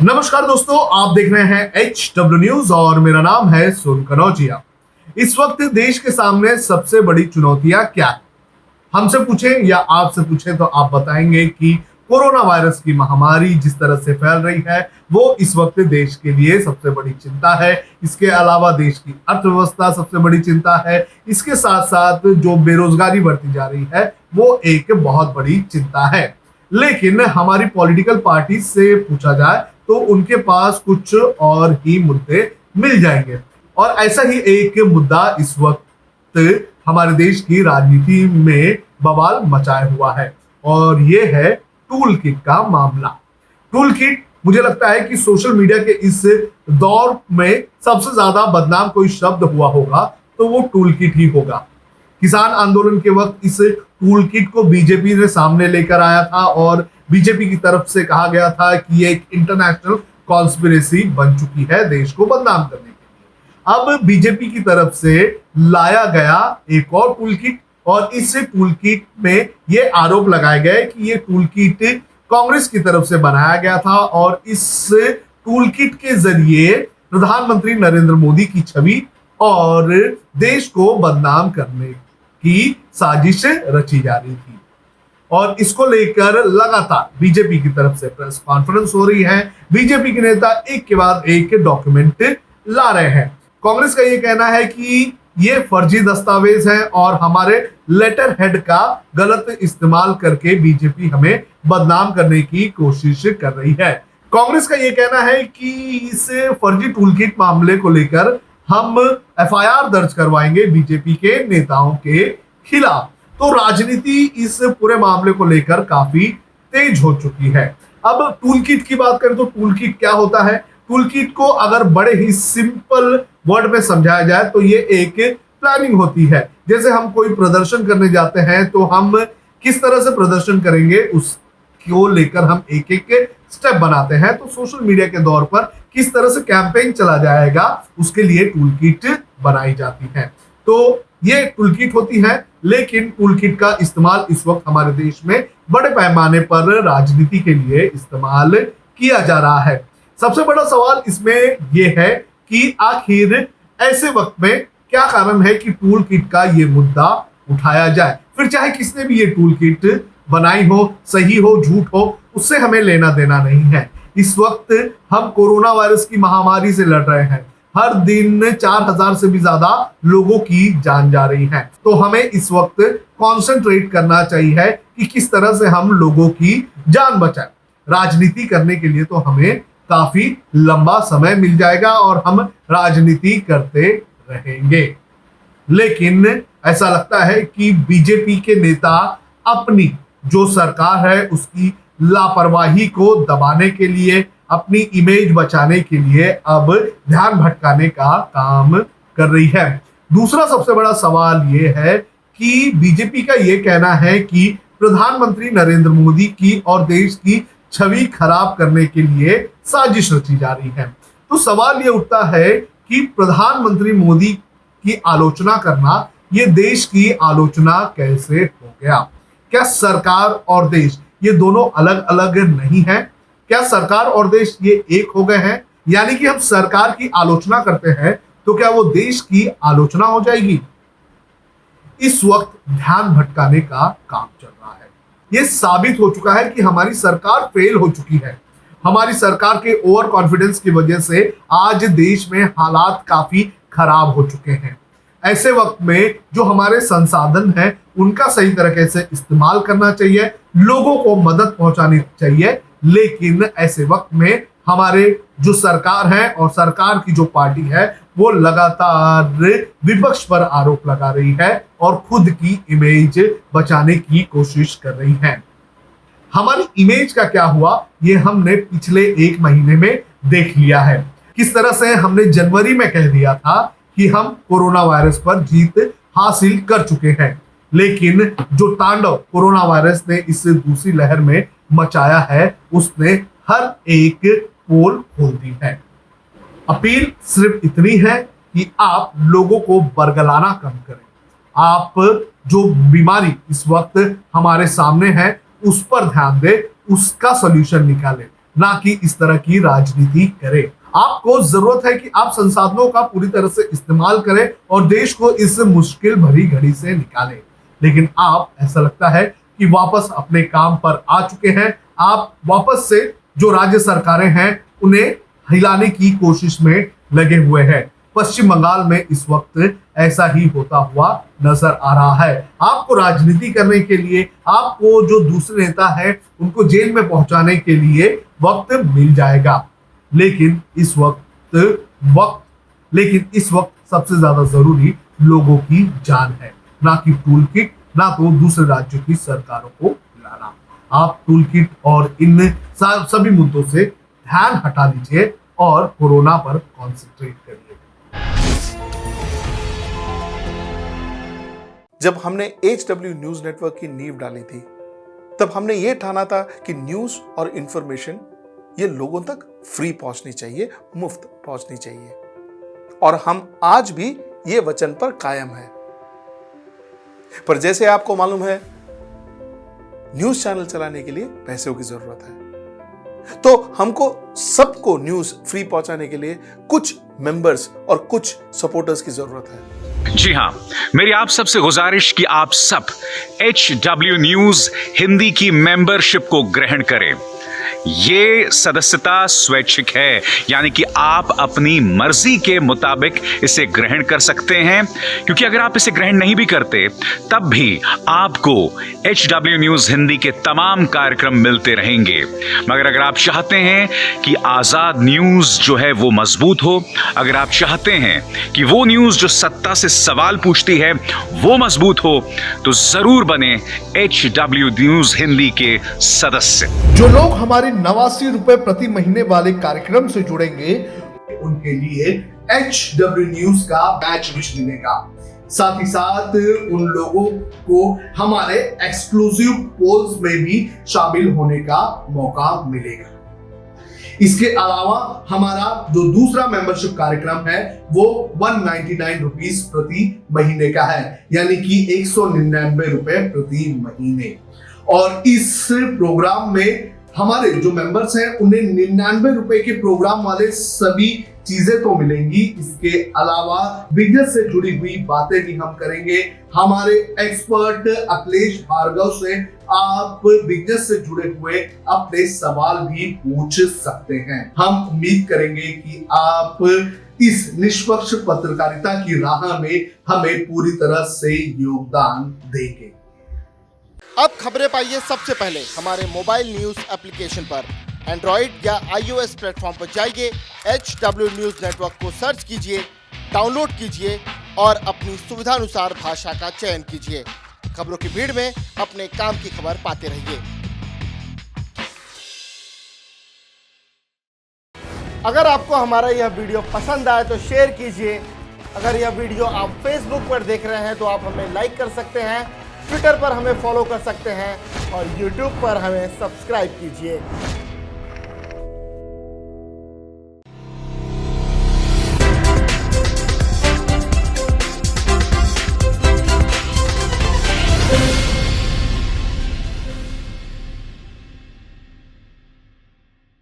नमस्कार दोस्तों, आप देख रहे हैं HW न्यूज और मेरा नाम है सोनू कनौजिया। इस वक्त देश के सामने सबसे बड़ी चुनौतियां क्या है? हमसे पूछें या आपसे पूछें तो आप बताएंगे कि कोरोना वायरस की महामारी जिस तरह से फैल रही है वो इस वक्त देश के लिए सबसे बड़ी चिंता है। इसके अलावा देश की अर्थव्यवस्था सबसे बड़ी चिंता है। इसके साथ साथ जो बेरोजगारी बढ़ती जा रही है वो एक बहुत बड़ी चिंता है। लेकिन हमारी पॉलिटिकल पार्टी से पूछा जाए तो उनके पास कुछ और ही मुद्दे मिल जाएंगे। और ऐसा ही एक मुद्दा इस वक्त हमारे देश की राजनीति में बवाल मचाए हुआ है और ये है टूल किट का मामला। टूल किट, मुझे लगता है कि सोशल मीडिया के इस दौर में सबसे ज्यादा बदनाम कोई शब्द हुआ होगा तो वो टूल किट ही होगा। किसान आंदोलन के वक्त इस टूल किट को बीजेपी ने सामने लेकर आया था और बीजेपी की तरफ से कहा गया था कि ये एक इंटरनेशनल कॉन्स्पिरेसी बन चुकी है देश को बदनाम करने के लिए। अब बीजेपी की तरफ से लाया गया एक और टूल किट और इस टूल किट में ये आरोप लगाए गए कि ये टूल किट कांग्रेस की तरफ से बनाया गया था और इस टूल किट के जरिए प्रधानमंत्री नरेंद्र मोदी की छवि और देश को बदनाम करने की साजिश रची जा रही थी। और इसको लेकर लगातार बीजेपी की तरफ से प्रेस कॉन्फ्रेंस हो रही है। बीजेपी के नेता एक के बाद एक डॉक्यूमेंट ला रहे हैं। कांग्रेस का ये कहना है कि ये फर्जी दस्तावेज है और हमारे लेटर हेड का गलत इस्तेमाल करके बीजेपी हमें बदनाम करने की कोशिश कर रही है। कांग्रेस का ये कहना है कि इस फर्जी टूल किट मामले को लेकर हम FIR दर्ज करवाएंगे बीजेपी के नेताओं के खिलाफ। तो राजनीति इस पूरे मामले को लेकर काफी तेज हो चुकी है। अब टूल किट की बात करें तो टूल किट क्या होता है? टूल किट को अगर बड़े ही सिंपल वर्ड में समझाया जाए तो ये एक प्लानिंग होती है। जैसे हम कोई प्रदर्शन करने जाते हैं तो हम किस तरह से प्रदर्शन करेंगे उसको लेकर हम एक एक स्टेप बनाते हैं। तो सोशल मीडिया के दौर पर किस तरह से कैंपेन चला जाएगा उसके लिए टूल किट बनाई जाती है। तो ये टूल किट होती है, लेकिन टूल किट का इस्तेमाल इस वक्त हमारे देश में बड़े पैमाने पर राजनीति के लिए इस्तेमाल किया जा रहा है। सबसे बड़ा सवाल इसमें यह है कि आखिर ऐसे वक्त में क्या कारण है कि टूल किट का ये मुद्दा उठाया जाए। फिर चाहे किसने भी ये टूल किट बनाई हो, सही हो झूठ हो, उससे हमें लेना देना नहीं है। इस वक्त हम कोरोना वायरस की महामारी से लड़ रहे हैं। हर दिन 4000 से भी ज्यादा लोगों की जान जा रही है। तो हमें इस वक्त कॉन्सेंट्रेट करना चाहिए कि किस तरह से हम लोगों की जान बचाएं। राजनीति करने के लिए तो हमें काफी लंबा समय मिल जाएगा और हम राजनीति करते रहेंगे। लेकिन ऐसा लगता है कि बीजेपी के नेता अपनी जो सरकार है उसकी लापरवाही को दबाने के लिए, अपनी इमेज बचाने के लिए अब ध्यान भटकाने का काम कर रही है। दूसरा सबसे बड़ा सवाल यह है कि बीजेपी का यह कहना है कि प्रधानमंत्री नरेंद्र मोदी की और देश की छवि खराब करने के लिए साजिश रची जा रही है। तो सवाल यह उठता है कि प्रधानमंत्री मोदी की आलोचना करना ये देश की आलोचना कैसे हो गया? क्या सरकार और देश ये दोनों अलग अलग नहीं है? क्या सरकार और देश ये एक हो गए हैं? यानी कि हम सरकार की आलोचना करते हैं तो क्या वो देश की आलोचना हो जाएगी? इस वक्त ध्यान भटकाने का काम चल रहा है। ये साबित हो चुका है कि हमारी सरकार फेल हो चुकी है। हमारी सरकार के ओवर कॉन्फिडेंस की वजह से आज देश में हालात काफी खराब हो चुके हैं। ऐसे वक्त में जो हमारे संसाधन हैं उनका सही तरीके से इस्तेमाल करना चाहिए, लोगों को मदद पहुंचानी चाहिए। लेकिन ऐसे वक्त में हमारे जो सरकार है और सरकार की जो पार्टी है वो लगातार विपक्ष पर आरोप लगा रही है और खुद की इमेज बचाने की कोशिश कर रही है। हमारी इमेज का क्या हुआ ये हमने पिछले एक महीने में देख लिया है। किस तरह से हमने जनवरी में कह दिया था कि हम कोरोना वायरस पर जीत हासिल कर चुके हैं, लेकिन जो तांडव कोरोना वायरस ने इस दूसरी लहर में मचाया है उसने हर एक पोल खोल दी है। अपील सिर्फ इतनी है कि आप लोगों को बरगलाना कम करें। आप जो बीमारी इस वक्त हमारे सामने है उस पर ध्यान दें, उसका सॉल्यूशन निकालें। ना कि इस तरह की राजनीति करें। आपको जरूरत है कि आप संसाधनों का पूरी तरह से इस्तेमाल करें और देश को इस मुश्किल भरी घड़ी से निकालें। लेकिन आप, ऐसा लगता है कि वापस अपने काम पर आ चुके हैं। आप वापस से जो राज्य सरकारें हैं उन्हें हिलाने की कोशिश में लगे हुए हैं। पश्चिम बंगाल में इस वक्त ऐसा ही होता हुआ नजर आ रहा है। आपको राजनीति करने के लिए, आपको जो दूसरे नेता है उनको जेल में पहुंचाने के लिए वक्त मिल जाएगा। लेकिन इस वक्त सबसे ज्यादा जरूरी लोगों की जान है, ना कि टूल किट, ना तो दूसरे राज्यों की सरकारों को हिलाना। आप टूल किट और इन सभी मुद्दों से ध्यान हटा लीजिए और कोरोना पर कॉन्सेंट्रेट करिए। जब हमने HW न्यूज नेटवर्क की नींव डाली थी, तब हमने यह ठाना था कि न्यूज और इंफॉर्मेशन ये लोगों तक फ्री पहुंचनी चाहिए, मुफ्त पहुंचनी चाहिए। और हम आज भी ये वचन पर कायम है। पर जैसे आपको मालूम है, न्यूज चैनल चलाने के लिए पैसों की जरूरत है। तो हमको सबको न्यूज फ्री पहुंचाने के लिए कुछ मेंबर्स और कुछ सपोर्टर्स की जरूरत है। जी हां, मेरी आप सबसे गुजारिश कि आप सब HW न्यूज हिंदी की मेंबरशिप को ग्रहण करें। ये सदस्यता स्वैच्छिक है, यानी कि आप अपनी मर्जी के मुताबिक इसे ग्रहण कर सकते हैं, क्योंकि अगर आप इसे ग्रहण नहीं भी करते तब भी आपको HW न्यूज हिंदी के तमाम कार्यक्रम मिलते रहेंगे। मगर अगर आप चाहते हैं कि आजाद न्यूज जो है वो मजबूत हो, अगर आप चाहते हैं कि वो न्यूज जो सत्ता से सवाल पूछती है वो मजबूत हो, तो जरूर बने HW न्यूज हिंदी के सदस्य। जो लोग हमारे 89 रुपए प्रति महीने वाले कार्यक्रम से जुड़ेंगे उनके लिए HW न्यूज का बैच विश मिलेगा। साथ ही साथ उन लोगों को हमारे एक्सक्लूसिव पोल्स में भी शामिल होने का मौका मिलेगा। इसके अलावा हमारा जो दूसरा मेंबरशिप कार्यक्रम है वो 199 रुपीस प्रति महीने का है, यानी कि 199 रुपए प्रति महीने। और इस प्रोग्राम में हमारे जो मेंबर्स हैं उन्हें 99 रुपए के प्रोग्राम वाले सभी चीजें तो मिलेंगी। इसके अलावा बिजनेस से जुड़ी हुई बातें भी हम करेंगे। हमारे एक्सपर्ट अखिलेश भार्गव से आप बिजनेस से जुड़े हुए अपने सवाल भी पूछ सकते हैं। हम उम्मीद करेंगे कि आप इस निष्पक्ष पत्रकारिता की राह में हमें पूरी तरह से योगदान देंगे। अब खबरें पाइए सबसे पहले हमारे मोबाइल न्यूज एप्लीकेशन पर। एंड्रॉइड या iOS प्लेटफॉर्म पर जाइए, HW न्यूज नेटवर्क को सर्च कीजिए, डाउनलोड कीजिए और अपनी सुविधानुसार भाषा का चयन कीजिए। खबरों की भीड़ में अपने काम की खबर पाते रहिए। अगर आपको हमारा यह वीडियो पसंद आए तो शेयर कीजिए। अगर यह वीडियो आप फेसबुक पर देख रहे हैं तो आप हमें लाइक कर सकते हैं, ट्विटर पर हमें फॉलो कर सकते हैं और यूट्यूब पर हमें सब्सक्राइब कीजिए।